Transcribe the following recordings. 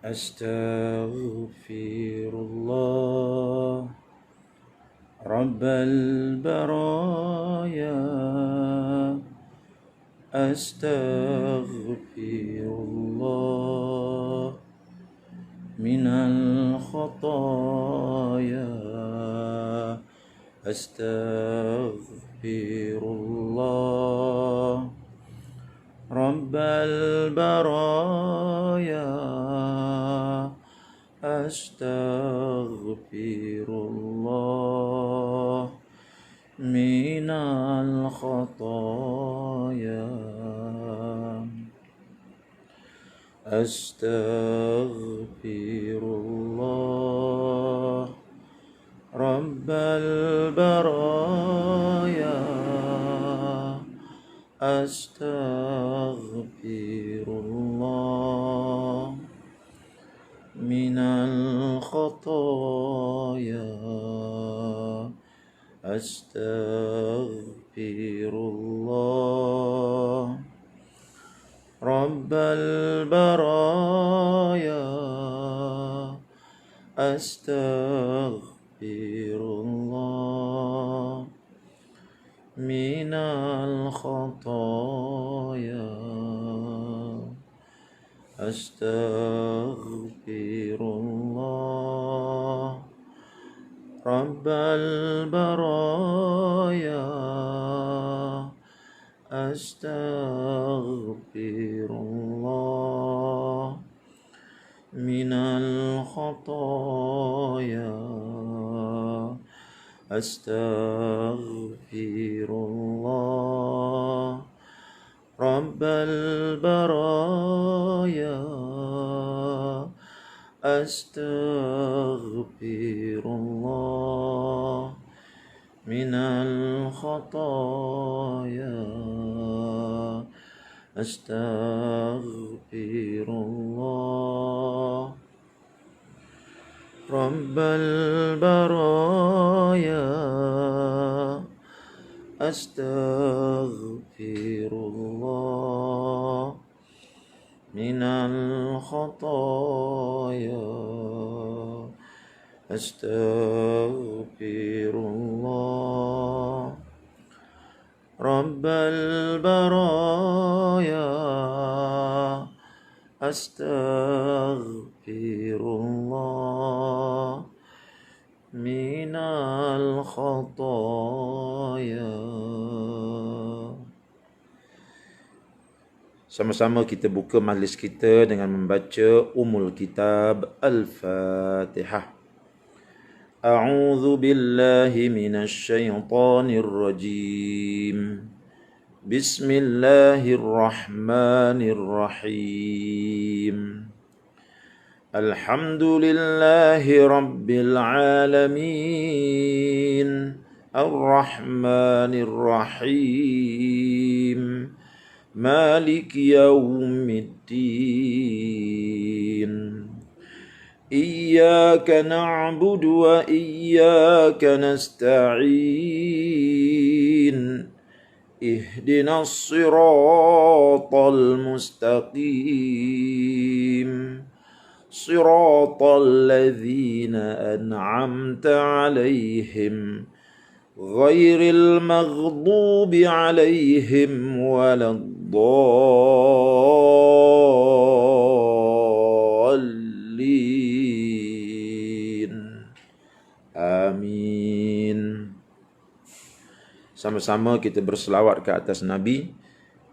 أستغفر الله رب البرايا أستغفر الله من الخطايا أستغفر الله رب البرايا أستغفر الله من الخطايا أستغفر الله رب البرايا أستغفر الله من الخطايا أستغفر الله رب البرايا أستغفر الله من الخطايا أستغفر الله رب البرايا أستغفر الله من الخطايا أستغفر الله رب البرايا أستغفر الله من الخطايا أستغفر الله رب البرايا أستغفر الله من الخطايا أستغفر الله رب البرايا أستغفر الله من الخطايا. Sama-sama kita buka majlis kita dengan membaca Ummul Kitab Al-Fatihah. A'udzu billahi minasy syaithanir rajim. Bismillahirrahmanirrahim. Alhamdulillahi rabbil alamin. Ar-Rahmanir Rahim. مالك يوم الدين إياك نعبد وإياك نستعين اهدنا الصراط المستقيم صراط الذين أنعمت عليهم غير المغضوب عليهم ولا الضالين. Amin. Sama-sama kita berselawat ke atas Nabi.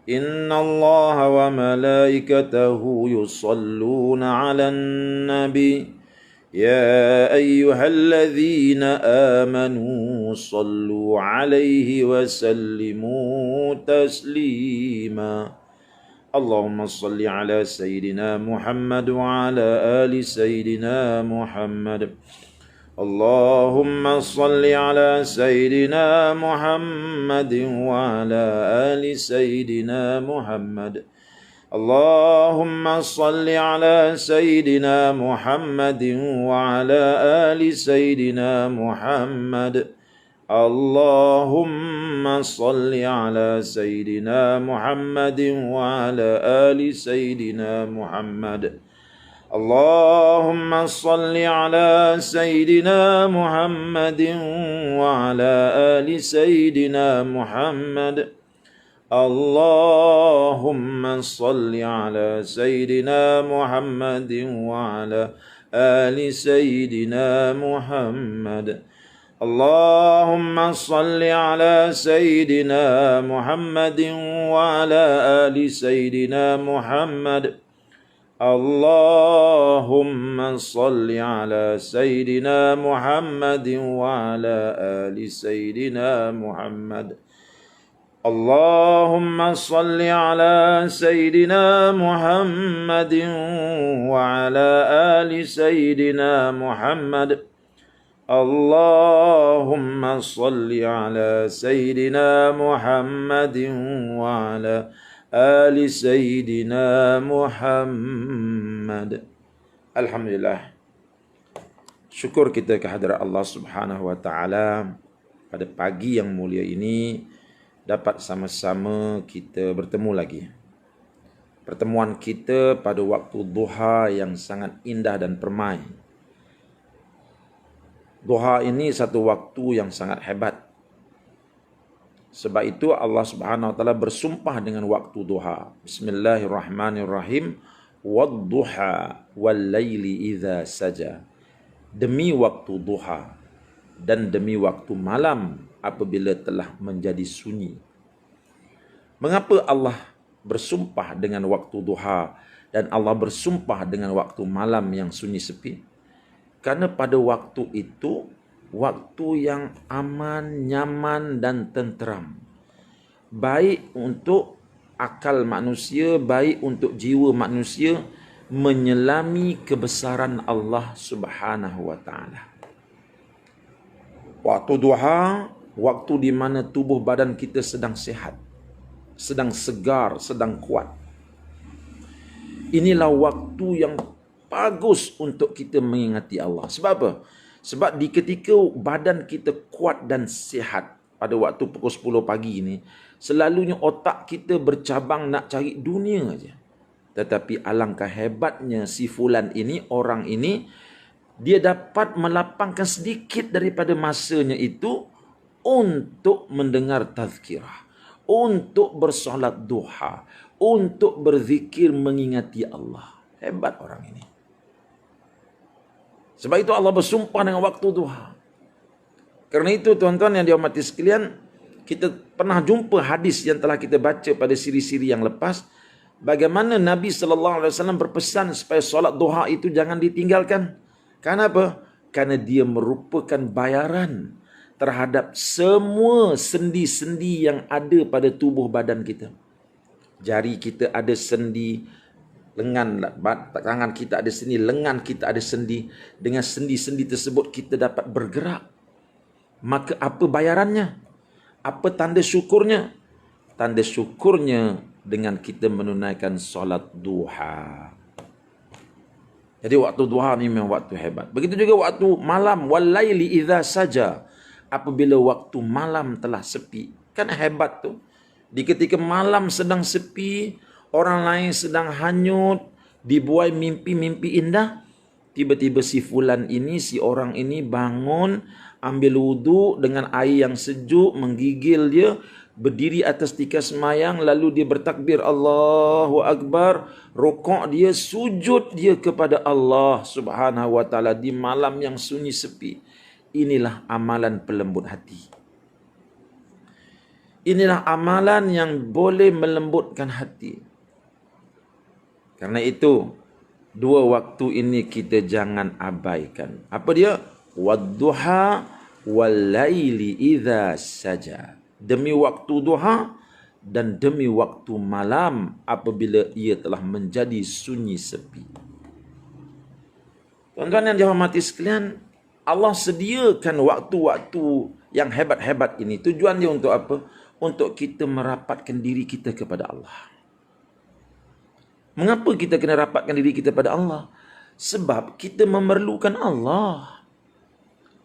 Inna Allah wa malaikatahu yusalluna ala nabi. يا أيها الذين آمنوا صلوا عليه وسلموا تسليما اللهم صل على سيدنا محمد وعلى آل سيدنا محمد اللهم صل على سيدنا محمد وعلى آل سيدنا محمد اللهم صل على سيدنا محمد وعلى آل سيدنا محمد اللهم صل على سيدنا محمد وعلى آل سيدنا محمد اللهم صل على سيدنا محمد وعلى آل سيدنا محمد. اللهم صل على سيدنا محمد وعلى آل سيدنا محمد. اللهم صل على سيدنا محمد وعلى آل سيدنا محمد. اللهم صل على سيدنا محمد وعلى آل سيدنا محمد. اللهم صل على سيدنا محمد وعلى آل سيدنا محمد. اللهم صل على سيدنا محمد وعلى آل سيدنا محمد. Alhamdulillah. Syukur kita kehadirat Allah Subhanahu wa taala pada pagi yang mulia ini dapat sama-sama kita bertemu lagi. Pertemuan kita pada waktu duha yang sangat indah dan permai. Duha ini satu waktu yang sangat hebat. Sebab itu Allah Subhanahu wa taala bersumpah dengan waktu duha. Bismillahirrahmanirrahim. Wadduha wal-laili idza saja. Demi waktu duha dan demi waktu malam apabila telah menjadi sunyi. Mengapa Allah bersumpah dengan waktu duha dan Allah bersumpah dengan waktu malam yang sunyi sepi? Karena pada waktu itu waktu yang aman, nyaman dan tenteram. Baik untuk akal manusia, baik untuk jiwa manusia menyelami kebesaran Allah Subhanahu wa taala. Waktu duha, waktu di mana tubuh badan kita sedang sihat, sedang segar, sedang kuat. Inilah waktu yang bagus untuk kita mengingati Allah. Sebab apa? Sebab di ketika badan kita kuat dan sihat pada waktu pukul 10 pagi ini, selalunya otak kita bercabang nak cari dunia saja. Tetapi alangkah hebatnya si fulan ini, orang ini, dia dapat melapangkan sedikit daripada masanya itu untuk mendengar tazkirah, untuk bersolat duha, untuk berzikir mengingati Allah. Hebat orang ini. Sebab itu Allah bersumpah dengan waktu duha. Kerana itu tuan-tuan yang dihormati sekalian, kita pernah jumpa hadis yang telah kita baca pada siri-siri yang lepas, bagaimana Nabi SAW berpesan supaya solat duha itu jangan ditinggalkan. Kenapa? Karena dia merupakan bayaran terhadap semua sendi-sendi yang ada pada tubuh badan kita. Jari kita ada sendi, tangan kita ada sendi, lengan kita ada sendi. Dengan sendi-sendi tersebut kita dapat bergerak. Maka apa bayarannya? Apa tanda syukurnya? Tanda syukurnya dengan kita menunaikan solat duha. Jadi waktu duha ni memang waktu hebat. Begitu juga waktu malam, wal-laili idza saja. Apabila waktu malam telah sepi. Kan hebat tu. Di ketika malam sedang sepi, orang lain sedang hanyut, dibuai mimpi-mimpi indah, tiba-tiba si fulan ini, si orang ini bangun, ambil wudu dengan air yang sejuk, menggigil dia, berdiri atas tikar semayang, lalu dia bertakbir Allahu Akbar, rukuk dia, sujud dia kepada Allah Subhanahu wa taala di malam yang sunyi sepi. Inilah amalan pelembut hati. Inilah amalan yang boleh melembutkan hati. Karena itu, dua waktu ini kita jangan abaikan. Apa dia? Wadduha wal-laili idza saja. Demi waktu duha dan demi waktu malam apabila ia telah menjadi sunyi sepi. Tuan-tuan yang dihormati sekalian, Allah sediakan waktu-waktu yang hebat-hebat ini. Tujuan dia untuk apa? Untuk kita merapatkan diri kita kepada Allah. Mengapa kita kena rapatkan diri kita pada Allah? Sebab kita memerlukan Allah.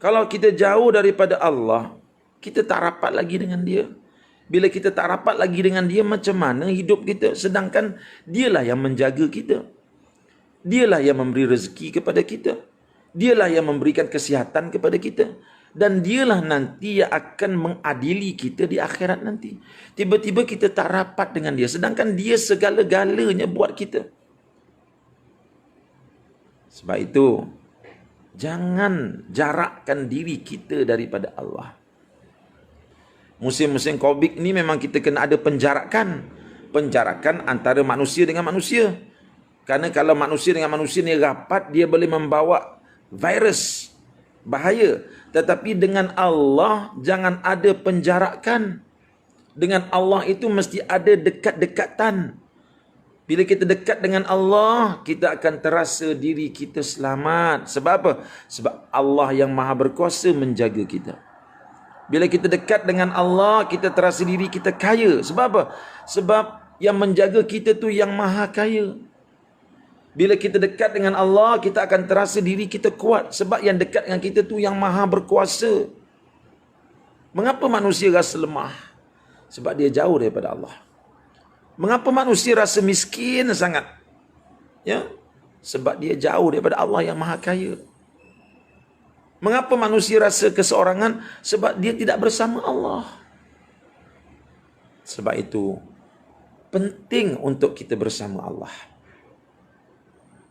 Kalau kita jauh daripada Allah, kita tak rapat lagi dengan dia. Bila kita tak rapat lagi dengan dia, macam mana hidup kita? Sedangkan dialah yang menjaga kita. Dialah yang memberi rezeki kepada kita. Dialah yang memberikan kesihatan kepada kita. Dan dialah nanti yang akan mengadili kita di akhirat nanti. Tiba-tiba kita tak rapat dengan dia. Sedangkan dia segala-galanya buat kita. Sebab itu, jangan jarakkan diri kita daripada Allah. Musim-musim COVID ni memang kita kena ada penjarakan. Penjarakan antara manusia dengan manusia. Kerana kalau manusia dengan manusia ni rapat, dia boleh membawa virus. Bahaya. Tetapi dengan Allah, jangan ada penjarakan. Dengan Allah itu mesti ada dekat-dekatan. Bila kita dekat dengan Allah, kita akan terasa diri kita selamat. Sebab apa? Sebab Allah yang maha berkuasa menjaga kita. Bila kita dekat dengan Allah, kita terasa diri kita kaya. Sebab apa? Sebab yang menjaga kita tu yang maha kaya. Bila kita dekat dengan Allah, kita akan terasa diri kita kuat. Sebab yang dekat dengan kita tu yang maha berkuasa. Mengapa manusia rasa lemah? Sebab dia jauh daripada Allah. Mengapa manusia rasa miskin sangat? Ya, sebab dia jauh daripada Allah yang maha kaya. Mengapa manusia rasa keseorangan? Sebab dia tidak bersama Allah. Sebab itu, penting untuk kita bersama Allah.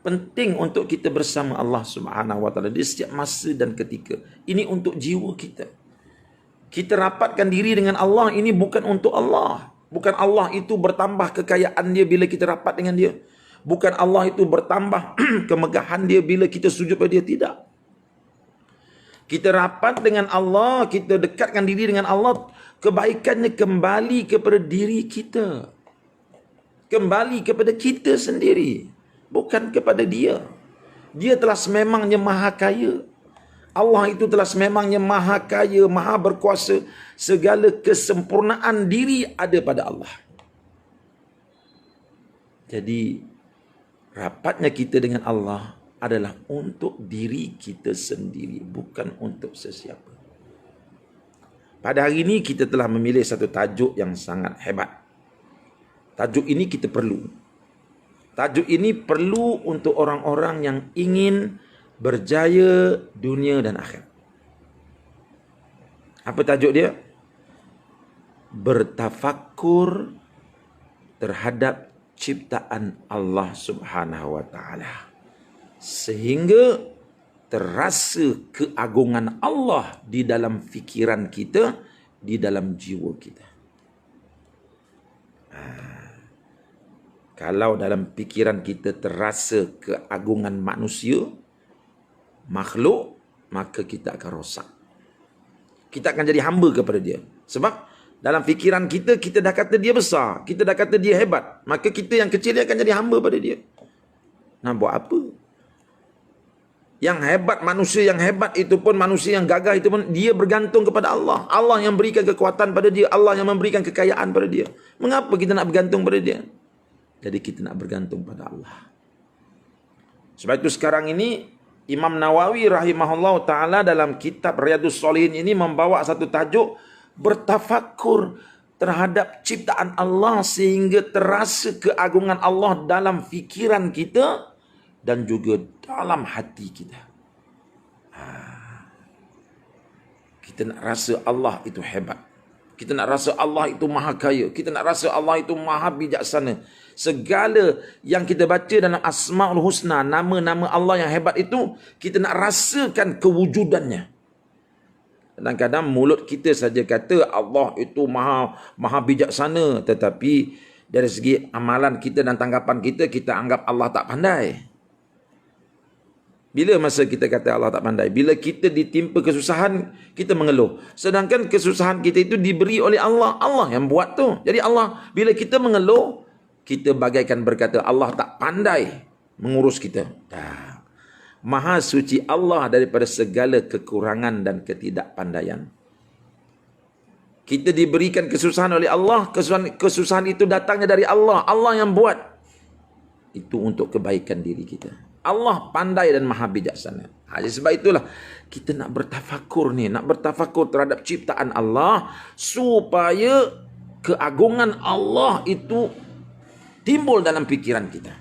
Penting untuk kita bersama Allah Subhanahu wa taala di setiap masa dan ketika. Ini untuk jiwa kita. Kita rapatkan diri dengan Allah, ini bukan untuk Allah. Bukan Allah itu bertambah kekayaan dia bila kita rapat dengan dia. Bukan Allah itu bertambah kemegahan dia bila kita sujud pada dia. Tidak. Kita rapat dengan Allah, kita dekatkan diri dengan Allah, kebaikannya kembali kepada diri kita. Kembali kepada kita sendiri. Bukan kepada dia. Dia telah sememangnya maha kaya. Allah itu telah sememangnya maha kaya, maha berkuasa. Segala kesempurnaan diri ada pada Allah. Jadi, rapatnya kita dengan Allah adalah untuk diri kita sendiri, bukan untuk sesiapa. Pada hari ini kita telah memilih satu tajuk yang sangat hebat. Tajuk ini kita perlu. Tajuk ini perlu untuk orang-orang yang ingin berjaya dunia dan akhirat. Apa tajuk dia? Bertafakur terhadap ciptaan Allah Subhanahu wa taala. Sehingga terasa keagungan Allah di dalam fikiran kita, di dalam jiwa kita. Kalau dalam fikiran kita terasa keagungan manusia, makhluk, maka kita akan rosak. Kita akan jadi hamba kepada dia. Sebab dalam fikiran kita, kita dah kata dia besar, kita dah kata dia hebat. Maka kita yang kecil dia akan jadi hamba pada dia. Nak buat apa? Yang hebat, manusia yang hebat itu pun, manusia yang gagah itu pun, dia bergantung kepada Allah. Allah yang berikan kekuatan pada dia. Allah yang memberikan kekayaan pada dia. Mengapa kita nak bergantung pada dia? Jadi kita nak bergantung pada Allah. Sebab itu sekarang ini, Imam Nawawi rahimahullah ta'ala dalam kitab Riyadhus Shalihin ini membawa satu tajuk, bertafakur terhadap ciptaan Allah sehingga terasa keagungan Allah dalam fikiran kita dan juga dalam hati kita. Kita nak rasa Allah itu hebat. Kita nak rasa Allah itu maha kaya. Kita nak rasa Allah itu maha bijaksana. Segala yang kita baca dalam Asma'ul Husna, nama-nama Allah yang hebat itu, kita nak rasakan kewujudannya. Kadang-kadang mulut kita saja kata Allah itu maha bijaksana. Tetapi dari segi amalan kita dan tanggapan kita, kita anggap Allah tak pandai. Bila masa kita kata Allah tak pandai? Bila kita ditimpa kesusahan, kita mengeluh. Sedangkan kesusahan kita itu diberi oleh Allah. Allah yang buat tu. Jadi Allah, bila kita mengeluh, kita bagaikan berkata Allah tak pandai mengurus kita. Tak. Maha suci Allah daripada segala kekurangan dan ketidakpandaian. Kita diberikan kesusahan oleh Allah. Kesusahan itu datangnya dari Allah. Allah yang buat. Itu untuk kebaikan diri kita. Allah pandai dan maha bijaksana. Sebab itulah kita nak bertafakur ni, nak bertafakur terhadap ciptaan Allah supaya keagungan Allah itu timbul dalam fikiran kita.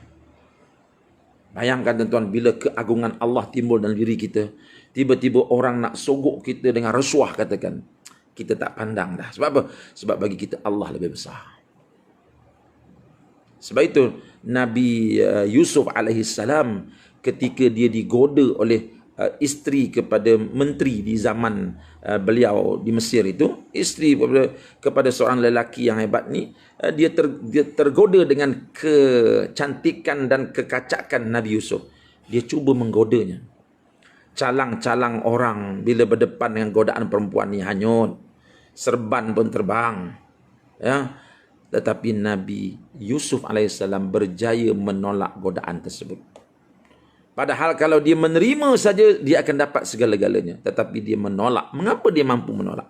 Bayangkan tuan-tuan, bila keagungan Allah timbul dalam diri kita, tiba-tiba orang nak sogok kita dengan rasuah, katakan, kita tak pandang dah. Sebab apa? Sebab bagi kita Allah lebih besar. Sebab itu Nabi Yusuf alaihissalam, ketika dia digoda oleh isteri kepada menteri di zaman beliau di Mesir itu, isteri kepada seorang lelaki yang hebat ni, dia tergoda dengan kecantikan dan kekacakan Nabi Yusuf. Dia cuba menggodanya. Calang-calang orang bila berdepan dengan godaan perempuan ni hanyut, serban pun terbang, ya. Tetapi Nabi Yusuf alaihissalam berjaya menolak godaan tersebut. Padahal kalau dia menerima saja, dia akan dapat segala-galanya. Tetapi dia menolak. Mengapa dia mampu menolak?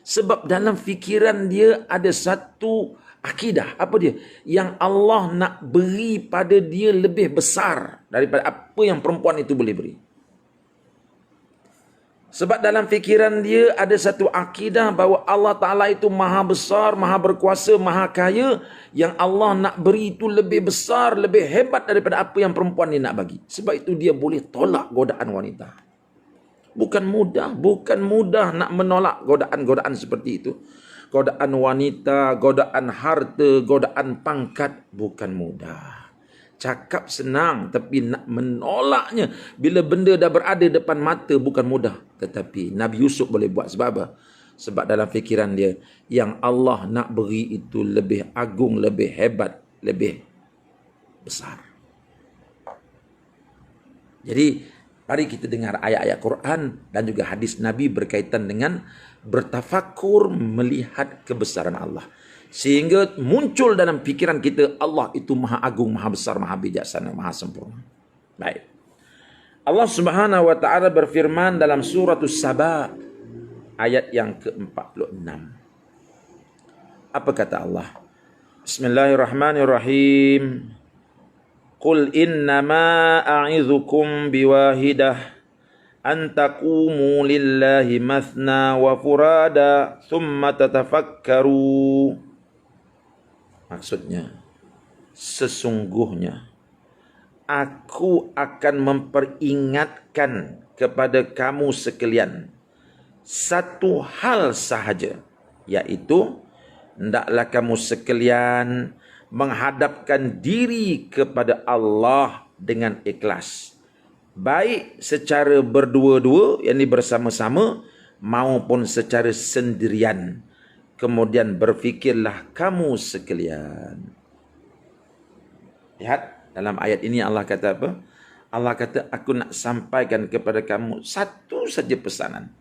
Sebab dalam fikiran dia ada satu akidah. Apa dia? Yang Allah nak beri pada dia lebih besar daripada apa yang perempuan itu boleh beri. Sebab dalam fikiran dia ada satu akidah bahawa Allah Ta'ala itu maha besar, maha berkuasa, maha kaya. Yang Allah nak beri itu lebih besar, lebih hebat daripada apa yang perempuan ni nak bagi. Sebab itu dia boleh tolak godaan wanita. Bukan mudah nak menolak godaan-godaan seperti itu. Godaan wanita, godaan harta, godaan pangkat, bukan mudah. Cakap senang, tapi nak menolaknya bila benda dah berada depan mata bukan mudah. Tetapi Nabi Yusuf boleh buat. Sebab apa? Sebab dalam fikiran dia, yang Allah nak beri itu lebih agung, lebih hebat, lebih besar. Jadi, mari kita dengar ayat-ayat Quran dan juga hadis Nabi berkaitan dengan bertafakur melihat kebesaran Allah. Sehingga muncul dalam fikiran kita, Allah itu maha agung, maha besar, maha bijaksana, maha sempurna. Baik. Allah Subhanahu wa taala berfirman dalam surah As-Saba ayat yang ke-46. Apa kata Allah? Bismillahirrahmanirrahim. Qul innama a'idzukum biwahidah an taqumu lillahi mathna wa furada thumma tatafakkaru. Maksudnya, sesungguhnya aku akan memperingatkan kepada kamu sekalian satu hal sahaja, yaitu hendaklah kamu sekalian menghadapkan diri kepada Allah dengan ikhlas, baik secara berdua-dua, yakni bersama-sama, maupun secara sendirian. Kemudian berfikirlah kamu sekalian. Lihat, dalam ayat ini Allah kata apa? Allah kata, aku nak sampaikan kepada kamu satu saja pesanan.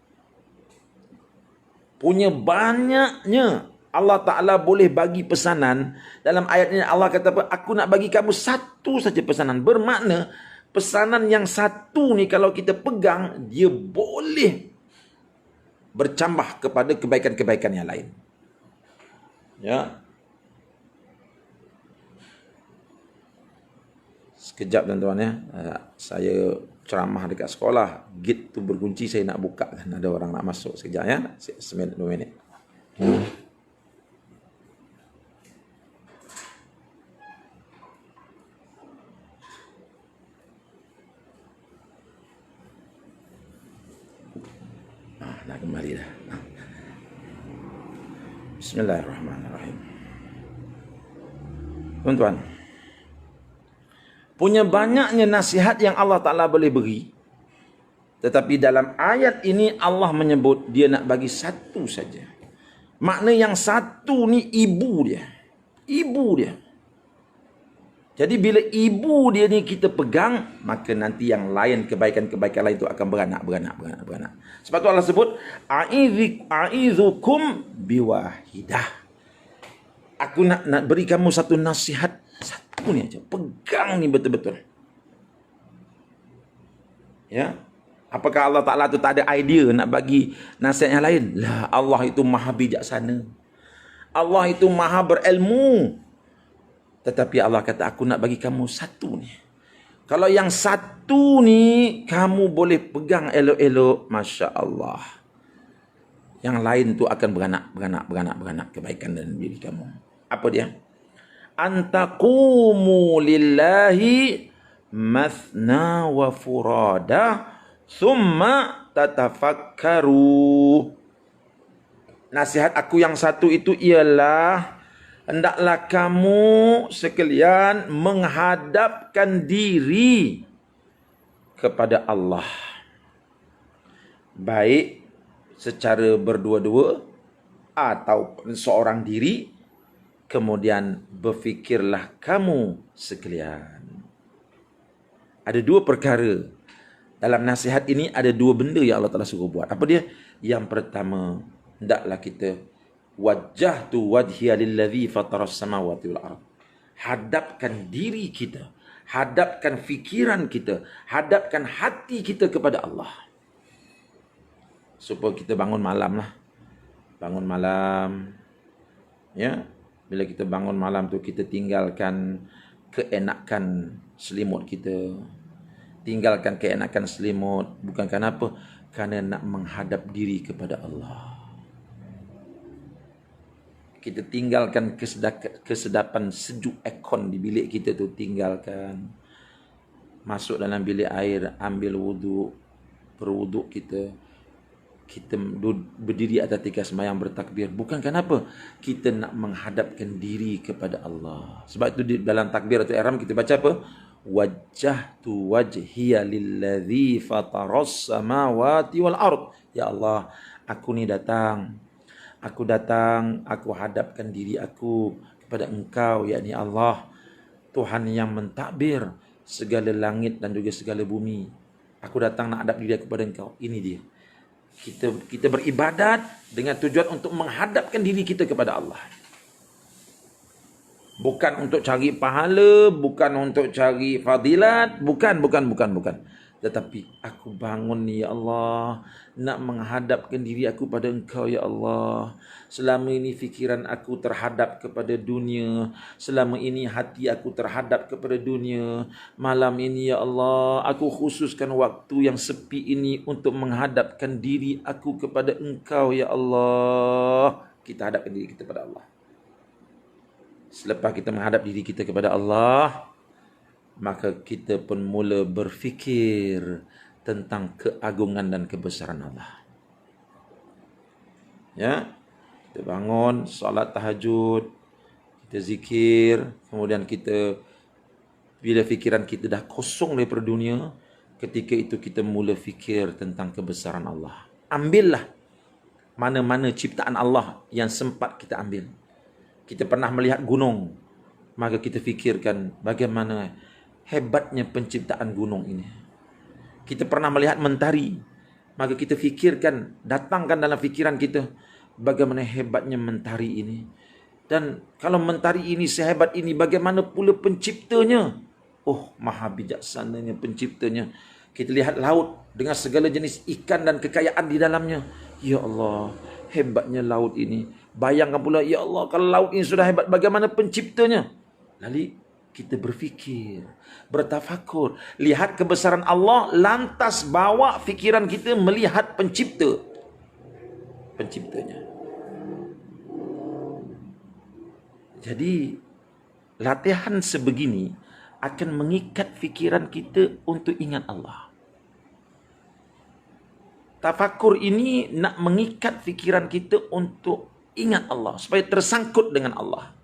Punya banyaknya Allah Ta'ala boleh bagi pesanan. Dalam ayat ini Allah kata apa? Aku nak bagi kamu satu saja pesanan. Bermakna, pesanan yang satu ni kalau kita pegang, dia boleh bercambah kepada kebaikan-kebaikan yang lain. Ya. Sekejap tuan-tuan ya. Saya ceramah dekat sekolah. Gate tu berkunci, saya nak buka kan. Ada orang nak masuk. Sekejap ya. 1 minit, 2 minit. Dah kembali dah. Bismillahirrahmanirrahim. Tuan-tuan, punya banyaknya nasihat yang Allah Ta'ala boleh beri. Tetapi dalam ayat ini Allah menyebut dia nak bagi satu saja. Makna yang satu ni ibu dia. Ibu dia. Jadi bila ibu dia ni kita pegang, maka nanti yang lain, kebaikan-kebaikan lain itu akan beranak. Sebab tu Allah sebut, a'idzukum biwahidah. Aku nak beri kamu satu nasihat, satu ni aja. Pegang ni betul-betul. Ya. Apakah Allah Ta'ala tu tak ada idea nak bagi nasihat yang lain? Lah, Allah itu maha bijaksana. Allah itu maha berilmu. Tetapi Allah kata, aku nak bagi kamu satu ni. Kalau yang satu ni kamu boleh pegang elok-elok, Masya Allah. Yang lain tu akan beranak kebaikan dalam diri kamu. Apa dia? Antaqumu lillahi mathna wa furada thumma tatafakkaru. Nasihat aku yang satu itu ialah hendaklah kamu sekalian menghadapkan diri kepada Allah. Baik secara berdua-dua atau seorang diri, kemudian berfikirlah kamu sekalian. Ada dua perkara. Dalam nasihat ini ada dua benda yang Allah Ta'ala suruh buat. Apa dia? Yang pertama, hendaklah kita wajjahtu wajhiya lillazi fataras samawati wal ard. Hadapkan diri kita, hadapkan fikiran kita, hadapkan hati kita kepada Allah. Supaya kita bangun malam lah. Bangun malam. Ya. Bila kita bangun malam tu, kita tinggalkan keenakan selimut kita. Tinggalkan keenakan selimut. Bukan kerana apa? Kerana nak menghadap diri kepada Allah. Kita tinggalkan kesedapan sejuk aircon di bilik kita tu. Tinggalkan. Masuk dalam bilik air, ambil wuduk. Berwuduk kita. Kita berdiri atas tiga sembahyang bertakbir. Bukan kenapa? Kita nak menghadapkan diri kepada Allah. Sebab itu di dalam takbiratul ihram kita baca apa? Wajjahtu wajhiya lillazi fataras samawati wal ard. Ya Allah, aku ni datang. Aku datang, aku hadapkan diri aku kepada Engkau, yakni Allah, Tuhan yang mentadbir segala langit dan juga segala bumi. Aku datang nak hadap diri aku kepada Engkau. Ini dia. Kita beribadat dengan tujuan untuk menghadapkan diri kita kepada Allah. Bukan untuk cari pahala, bukan untuk cari fadilat, bukan. Tetapi aku bangun ni, ya Allah, nak menghadapkan diri aku pada Engkau, ya Allah. Selama ini fikiran aku terhadap kepada dunia. Selama ini hati aku terhadap kepada dunia. Malam ini, ya Allah, aku khususkan waktu yang sepi ini untuk menghadapkan diri aku kepada Engkau, ya Allah. Kita hadapkan diri kita kepada Allah. Selepas kita menghadap diri kita kepada Allah, maka kita pun mula berfikir tentang keagungan dan kebesaran Allah. Ya, kita bangun, solat tahajud, kita zikir, kemudian kita, bila fikiran kita dah kosong daripada dunia, ketika itu kita mula fikir tentang kebesaran Allah. Ambillah mana-mana ciptaan Allah yang sempat kita ambil. Kita pernah melihat gunung, maka kita fikirkan bagaimana hebatnya penciptaan gunung ini. Kita pernah melihat mentari, maka kita fikirkan, datangkan dalam fikiran kita bagaimana hebatnya mentari ini. Dan kalau mentari ini sehebat ini, bagaimana pula penciptanya? Oh, maha bijaksananya penciptanya. Kita lihat laut dengan segala jenis ikan dan kekayaan di dalamnya. Ya Allah, hebatnya laut ini. Bayangkan pula, ya Allah, kalau laut ini sudah hebat, bagaimana penciptanya? Lalu kita berfikir, bertafakur, lihat kebesaran Allah, lantas bawa fikiran kita melihat penciptanya. Jadi latihan sebegini akan mengikat fikiran kita untuk ingat Allah. Tafakur ini nak mengikat fikiran kita untuk ingat Allah, supaya tersangkut dengan Allah.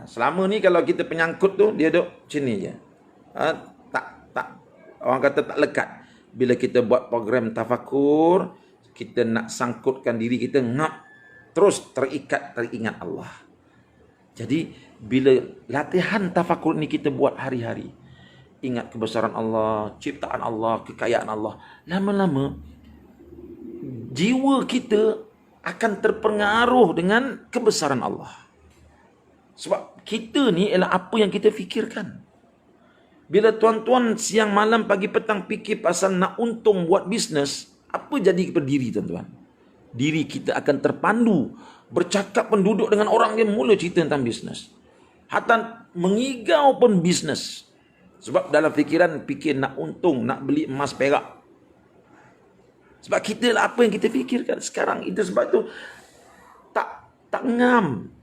Selama ni kalau kita penyangkut tu, dia duduk sini je. Orang kata tak lekat. Bila kita buat program tafakur, kita nak sangkutkan diri kita, ngap, terus terikat, teringat Allah. Jadi, bila latihan tafakur ni kita buat hari-hari, ingat kebesaran Allah, ciptaan Allah, kekayaan Allah, lama-lama, jiwa kita akan terpengaruh dengan kebesaran Allah. Sebab kita ni ialah apa yang kita fikirkan. Bila tuan-tuan siang malam pagi petang fikir pasal nak untung buat bisnes, apa jadi kepada diri tuan-tuan? Diri kita akan terpandu. Bercakap pun duduk dengan orang, dia mula cerita tentang bisnes. Hatta mengigau pun bisnes. Sebab dalam fikiran fikir nak untung, nak beli emas perak. Sebab kita lah apa yang kita fikirkan sekarang. Itu sebab tu tak ngam.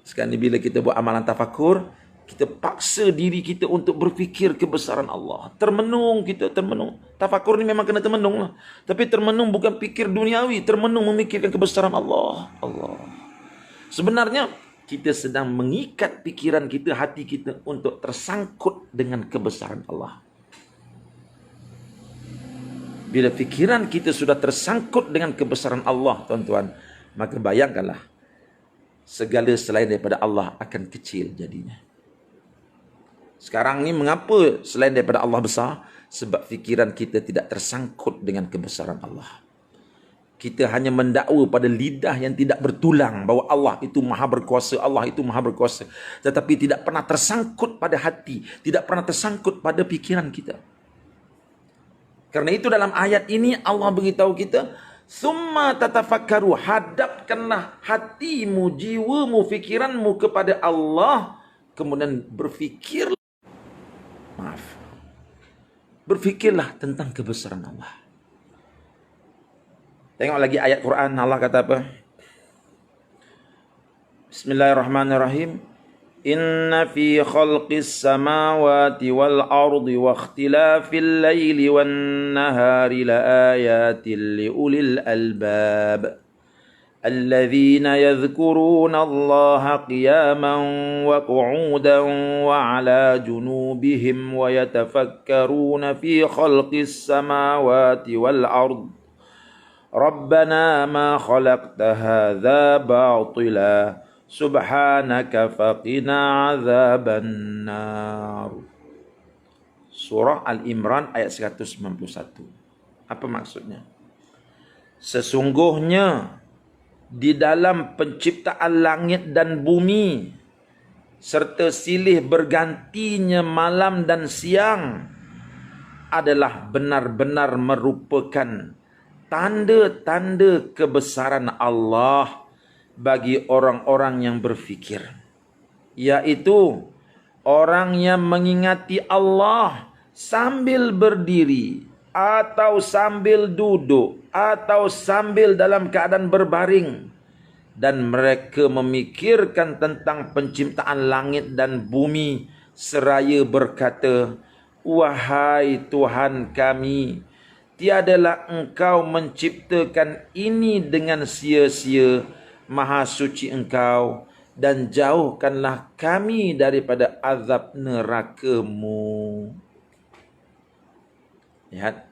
Sekarang ni bila kita buat amalan tafakur, Kita paksa diri kita untuk berfikir kebesaran Allah. Termenung kita, termenung. Tafakur ni memang kena termenung lah. Tapi termenung bukan fikir duniawi. Termenung memikirkan kebesaran Allah. Allah. Sebenarnya, kita sedang mengikat pikiran kita, hati kita untuk tersangkut dengan kebesaran Allah. Bila fikiran kita sudah tersangkut dengan kebesaran Allah, tuan-tuan, maka bayangkanlah, segala selain daripada Allah akan kecil jadinya. Sekarang ni mengapa selain daripada Allah besar? Sebab fikiran kita tidak tersangkut dengan kebesaran Allah. Kita hanya mendakwa pada lidah yang tidak bertulang bahawa Allah itu maha berkuasa, Allah itu maha berkuasa. Tetapi tidak pernah tersangkut pada hati, tidak pernah tersangkut pada fikiran kita. Karena itu dalam ayat ini Allah beritahu kita, summa tatafakkaru, hadapkanlah hatimu, jiwamu, fikiranmu kepada Allah, kemudian berfikirlah tentang kebesaran Allah. Tengok lagi ayat Quran, Allah kata apa? Bismillahirrahmanirrahim. Inna fi khalqis samawati wal ardi wa ikhtilafil laili wan nahari la ayatin li ulil albab. الذين يذكرون الله قياما وقعودا وعلى جنوبهم ويتفكرون في خلق السماوات والأرض ربنا ما خلقت هذا باطلا سبحانك فقنا عذاب النار. Surah Al-Imran ayat 191. Apa maksudnya? Sesungguhnya di dalam penciptaan langit dan bumi serta silih bergantinya malam dan siang adalah benar-benar merupakan tanda-tanda kebesaran Allah bagi orang-orang yang berfikir, yaitu orang yang mengingati Allah sambil berdiri atau sambil duduk, atau sambil dalam keadaan berbaring, dan mereka memikirkan tentang penciptaan langit dan bumi seraya berkata, wahai Tuhan kami, tiadalah Engkau menciptakan ini dengan sia-sia, maha suci Engkau, dan jauhkanlah kami daripada azab neraka-Mu. Lihat,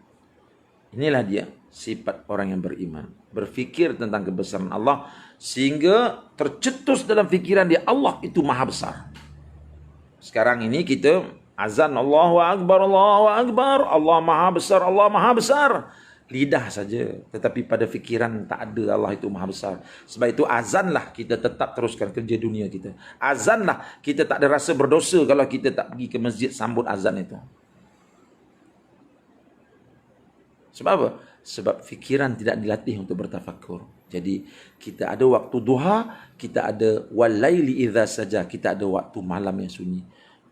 inilah dia sifat orang yang beriman. Berfikir tentang kebesaran Allah sehingga tercetus dalam fikiran dia, Allah itu maha besar. Sekarang ini kita azan Allahu Akbar, Allahu Akbar, Allah maha besar, Allah maha besar. Lidah saja, tetapi pada fikiran tak ada Allah itu maha besar. Sebab itu azanlah kita tetap teruskan kerja dunia kita. Azanlah kita tak ada rasa berdosa kalau kita tak pergi ke masjid sambut azan itu. Sebab apa? Sebab fikiran tidak dilatih untuk bertafakur. Jadi kita ada waktu duha, kita ada walaili idza saja, kita ada waktu malam yang sunyi.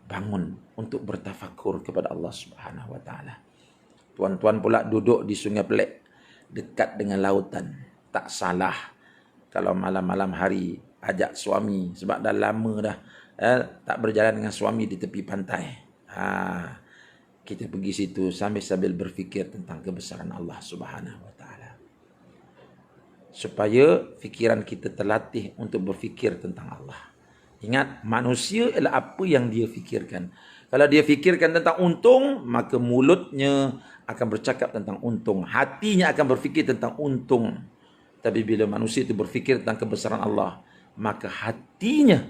Bangun untuk bertafakur kepada Allah Subhanahu wa taala. Tuan-tuan pula duduk di Sungai Pelek dekat dengan lautan. Tak salah kalau malam-malam hari ajak suami, sebab dah lama dah tak berjalan dengan suami di tepi pantai. Kita pergi situ sambil berfikir tentang kebesaran Allah Subhanahu wa taala. Supaya fikiran kita terlatih untuk berfikir tentang Allah. Ingat, manusia ialah apa yang dia fikirkan. Kalau dia fikirkan tentang untung, maka mulutnya akan bercakap tentang untung. Hatinya akan berfikir tentang untung. Tapi bila manusia itu berfikir tentang kebesaran Allah, maka hatinya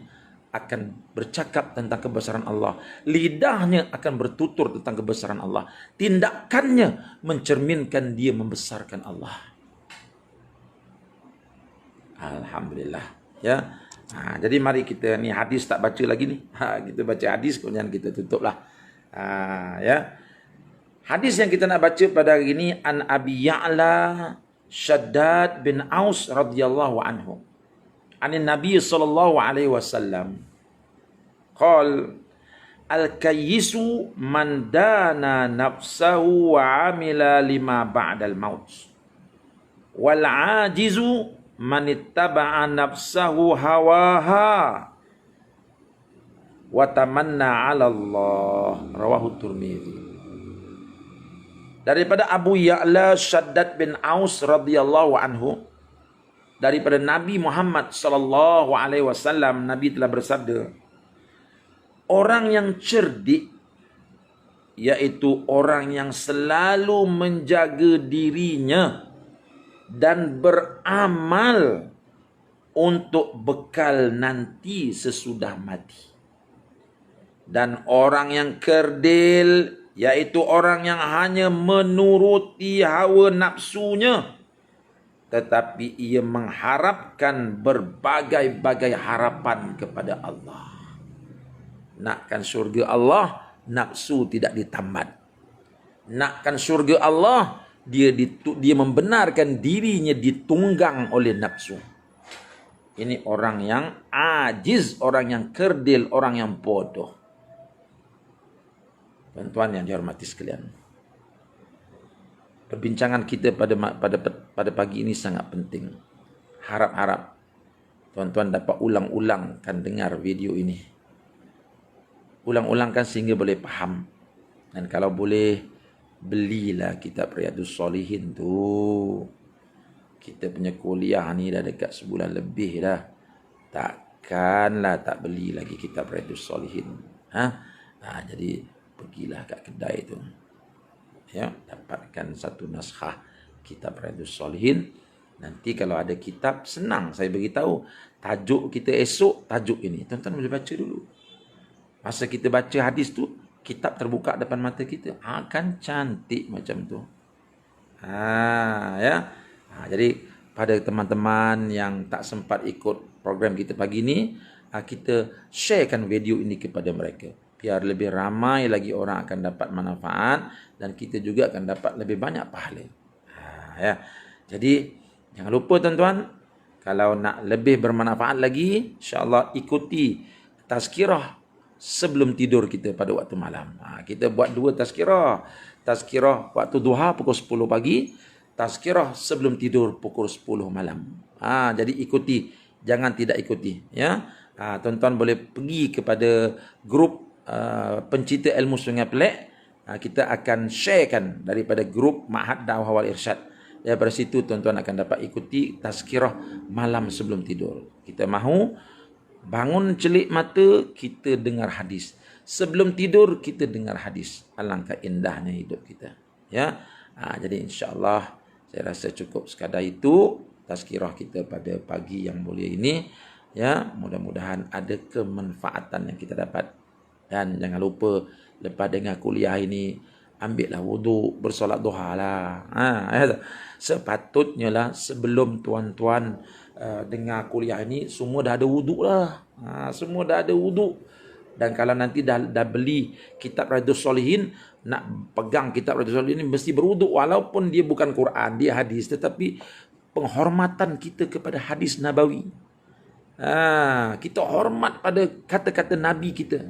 akan bercakap tentang kebesaran Allah. Lidahnya akan bertutur tentang kebesaran Allah. Tindakannya mencerminkan dia membesarkan Allah. Alhamdulillah. Ya. Jadi mari kita, ni hadis tak baca lagi ni. Kita baca hadis, kemudian kita tutuplah. Ya. Hadis yang kita nak baca pada hari ini, an Abi Ya'la Shaddad bin Aus radhiyallahu anhu. Anin Nabi sallallahu alaihi wasallam qal al-kayyisu man dana nafsahu wa amila lima ba'dal maut wal ajizu man ittaba'a nafsahu hawaha wa tamanna 'ala Allah. Rawahu Tirmizi. Daripada Abu Ya'la Shaddad bin Aus radhiyallahu anhu, daripada Nabi Muhammad sallallahu alaihi wasallam, Nabi telah bersabda, orang yang cerdik yaitu orang yang selalu menjaga dirinya dan beramal untuk bekal nanti sesudah mati. Dan orang yang kerdil yaitu orang yang hanya menuruti hawa nafsunya, tetapi ia mengharapkan berbagai-bagai harapan kepada Allah. Nakkan syurga Allah, nafsu tidak ditambat. Nakkan syurga Allah, dia membenarkan dirinya ditunggang oleh nafsu. Ini orang yang ajiz, orang yang kerdil, orang yang bodoh. Tuan-tuan yang dihormati sekalian, perbincangan kita pada pagi ini sangat penting. Harap-harap tuan-tuan dapat ulang-ulangkan dengar video ini. Ulang-ulangkan sehingga boleh faham. Dan kalau boleh, belilah kitab Riyadhus Shalihin tu. Kita punya kuliah ni dah dekat sebulan lebih dah. Takkanlah tak beli lagi kitab Riyadhus Shalihin. Jadi pergilah kat kedai tu. Ya, dapatkan satu naskah kitab Riyadhus Shalihin. Nanti kalau ada kitab, senang saya beritahu. Tajuk kita esok, tajuk ini. Tuan-tuan boleh baca dulu. Masa kita baca hadis tu, kitab terbuka depan mata kita. Akan cantik macam tu. Jadi pada teman-teman yang tak sempat ikut program kita pagi ni, kita sharekan video ini kepada mereka. Biar lebih ramai lagi orang akan dapat manfaat dan kita juga akan dapat lebih banyak pahala. Jadi jangan lupa tuan-tuan, kalau nak lebih bermanfaat lagi, insya-Allah ikuti tazkirah sebelum tidur kita pada waktu malam. Kita buat 2 tazkirah. Tazkirah waktu duha pukul 10 pagi, tazkirah sebelum tidur pukul 10 malam. Jadi ikuti, jangan tidak ikuti, ya. Tuan-tuan boleh pergi kepada grup pencinta ilmu Sungai Pelek. Kita akan sharekan daripada grup Ma'had Dakwah wal Irsyad. Daripada situ tuan-tuan akan dapat ikuti tazkirah malam sebelum tidur. Kita mahu bangun celik mata, kita dengar hadis. Sebelum tidur kita dengar hadis. Alangkah indahnya hidup kita. Ya. Jadi insya-Allah saya rasa cukup sekadar itu tazkirah kita pada pagi yang mulia ini. Ya, mudah-mudahan ada kemanfaatan yang kita dapat. Dan jangan lupa lepas dengar kuliah ini, ambillah wuduk, bersolat duha lah. Sepatutnya lah sebelum tuan-tuan dengar kuliah ini, semua dah ada wuduk lah. Semua dah ada wuduk. Dan kalau nanti dah beli kitab Riyadhus Shalihin, nak pegang kitab Riyadhus Shalihin ini mesti berwuduk. Walaupun dia bukan Quran, dia hadis. Tetapi penghormatan kita kepada hadis Nabawi. Kita hormat pada kata-kata Nabi kita.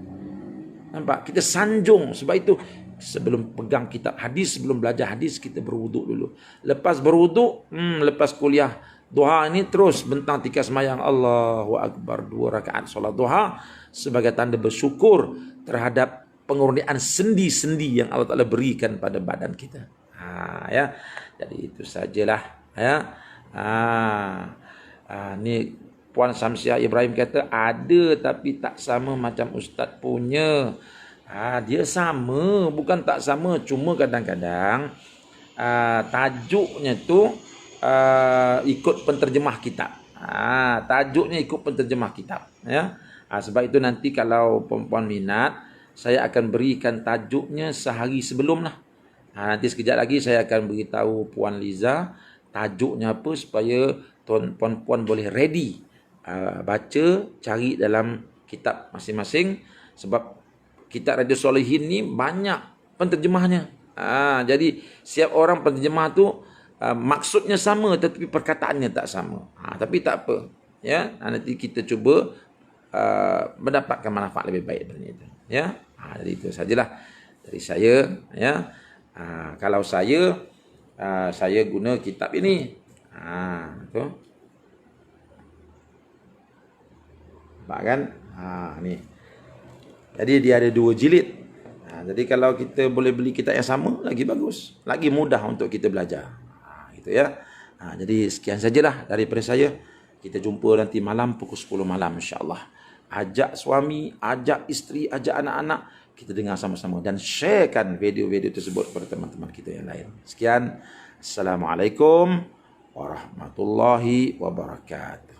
Nampak? Kita sanjung. Sebab itu sebelum pegang kitab hadis, sebelum belajar hadis, kita berwuduk dulu. Lepas berwuduk, lepas kuliah duha ini, terus bentang tiga semayang Allahu Akbar, 2 rakaat solat duha sebagai tanda bersyukur terhadap pengurnian sendi-sendi yang Allah Ta'ala berikan pada badan kita. Ya. Jadi itu sajalah. Ya. Ni Puan Samsiah Ibrahim kata, ada tapi tak sama macam Ustaz punya. Dia sama, bukan tak sama. Cuma kadang-kadang tajuknya tu ikut penterjemah kitab. Tajuknya ikut penterjemah kitab. Ya. Sebab itu nanti kalau puan-puan minat, saya akan berikan tajuknya sehari sebelum lah. Nanti sekejap lagi saya akan beritahu Puan Liza tajuknya apa supaya puan-puan boleh ready. Baca, cari dalam kitab masing-masing. Sebab kitab Riyadhus Shalihin ni banyak penterjemahnya. Jadi setiap orang penterjemah tu maksudnya sama tetapi perkataannya tak sama. Tapi tak apa. Ya, nanti kita cuba mendapatkan manfaat lebih baik daripada itu. Ya. Jadi itu sajalah dari saya. Ya. Kalau saya guna kitab ini. Tu. Nampak kan? Ni. Jadi dia ada 2 jilid. Jadi kalau kita boleh beli kitab yang sama, lagi bagus. Lagi mudah untuk kita belajar. Gitu ya. Jadi sekian sajalah daripada saya. Kita jumpa nanti malam pukul 10 malam insya-Allah. Ajak suami, ajak isteri, ajak anak-anak. Kita dengar sama-sama dan sharekan video-video tersebut kepada teman-teman kita yang lain. Sekian. Assalamualaikum warahmatullahi wabarakatuh.